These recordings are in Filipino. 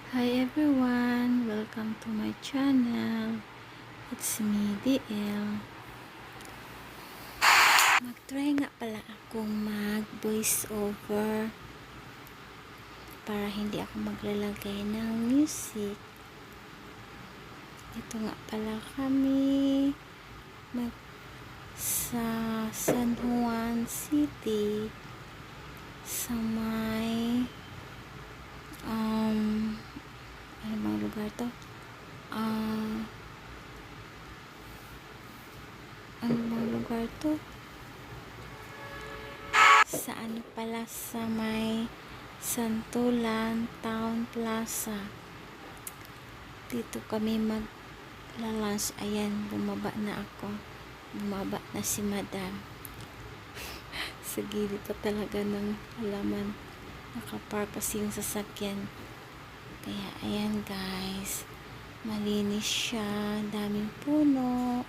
Hi everyone! Welcome to my channel. It's me, DL. Mag-try nga pala akong mag-voice over para hindi ako maglalagay ng music. Ito nga pala kami sa San Juan City sa may ano bang lugar to? Ano bang lugar to? Sa ano pala, sa may Santulan Town Plaza. Dito kami magla-lunch. Ayan, bumaba na ako. Bumaba na si Madam. Sa gilid pa talaga ng halaman. Nakapark kasi yung sasakyan. Kaya ayan guys, malinis siya, daming puno,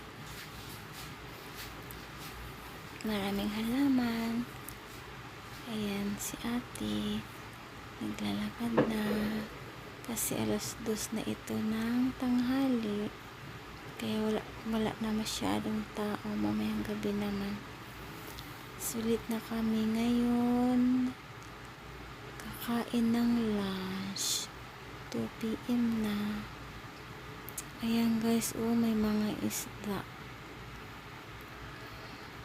maraming halaman. Ayan si ate naglalakad na kasi 2:00 na ito ng tanghali, kaya wala na masyadong tao. Mamayang gabi naman. Sulit na kami ngayon, kakain ng lunch. 2 PM na. Ayan guys, may mga isda.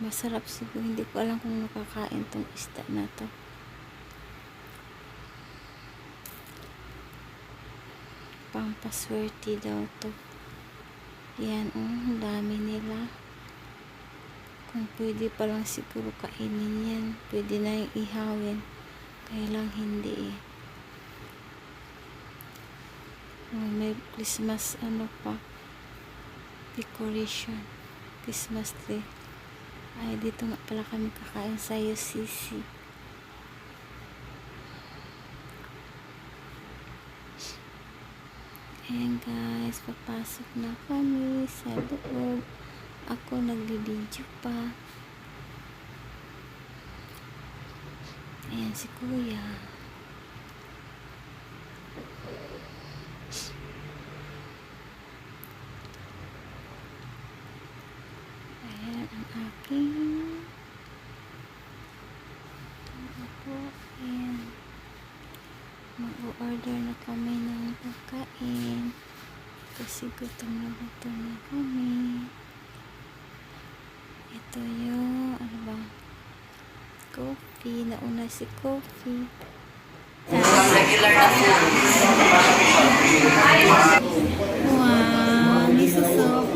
Masarap siguro. Hindi ko alam kung nakakain tong isda na to. Pampaswerte daw to. Yan, ang dami nila. Kung pwede pa lang siguro kainin yan. Pwede na yung ihawin. Kaya lang hindi eh. May Christmas decoration, Christmas tree. Ay, dito nga pala kami kakain sa UCC. Ayan guys, papasok na kami sa loob. Ako nagbibideo pa. Ayan si kuya. Ang aking ako, ayan, mag-order na kami ng pagkain kasi gutom na kami. Ito yung coffee. Nauna si coffee. Regular na food. Wow, miso soup.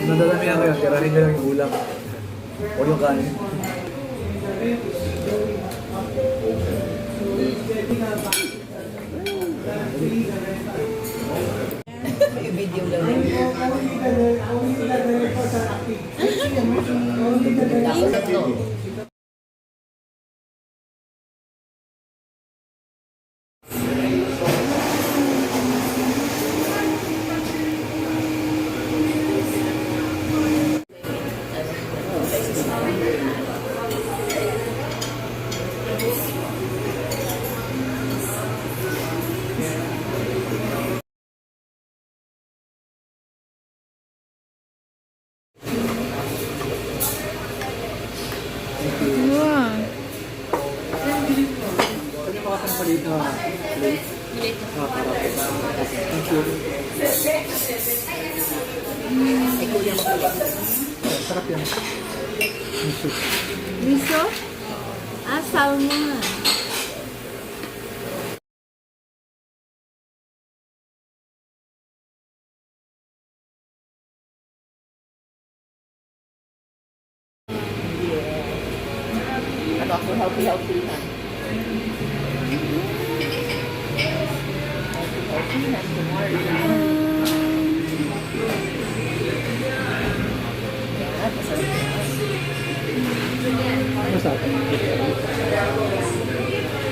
Nadadamihan ko yun, tirahin nyo lang yung ulam. O yung kanin. Yung video lang. Tapos tatlo. Wow. Sabi mo kasang palit na plate? Thank you. Ay, kuya mo kuya. Sarap yan. Miso? Salmon. Ano ako, healthy ha. Healthy na tomorrow. Yan, masarap yan. sa akin.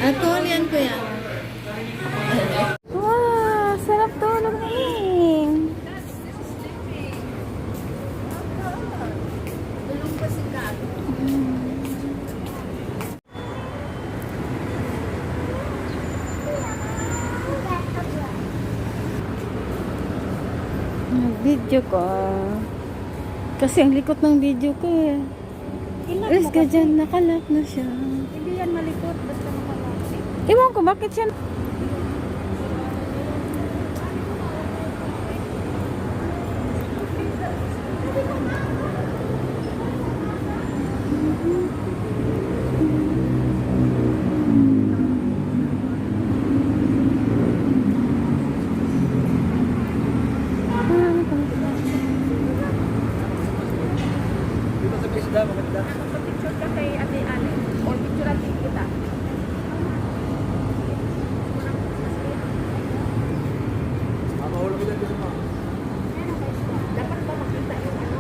Alcohol yan, kuya. Wow, sarap tulog eh. Video ko. Kasi ang likot ng video ko eh. Alis ka dyan, nakalap na siya. Hindi yan malikot, basta makalaki. Iwan ko, bakit siya? Dito sa isda, maganda. Picture ka kay Ate Ale. Or picture natin kita. Mahulog ko dyan dito mo. Dapat ba makita yung ano?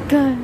God.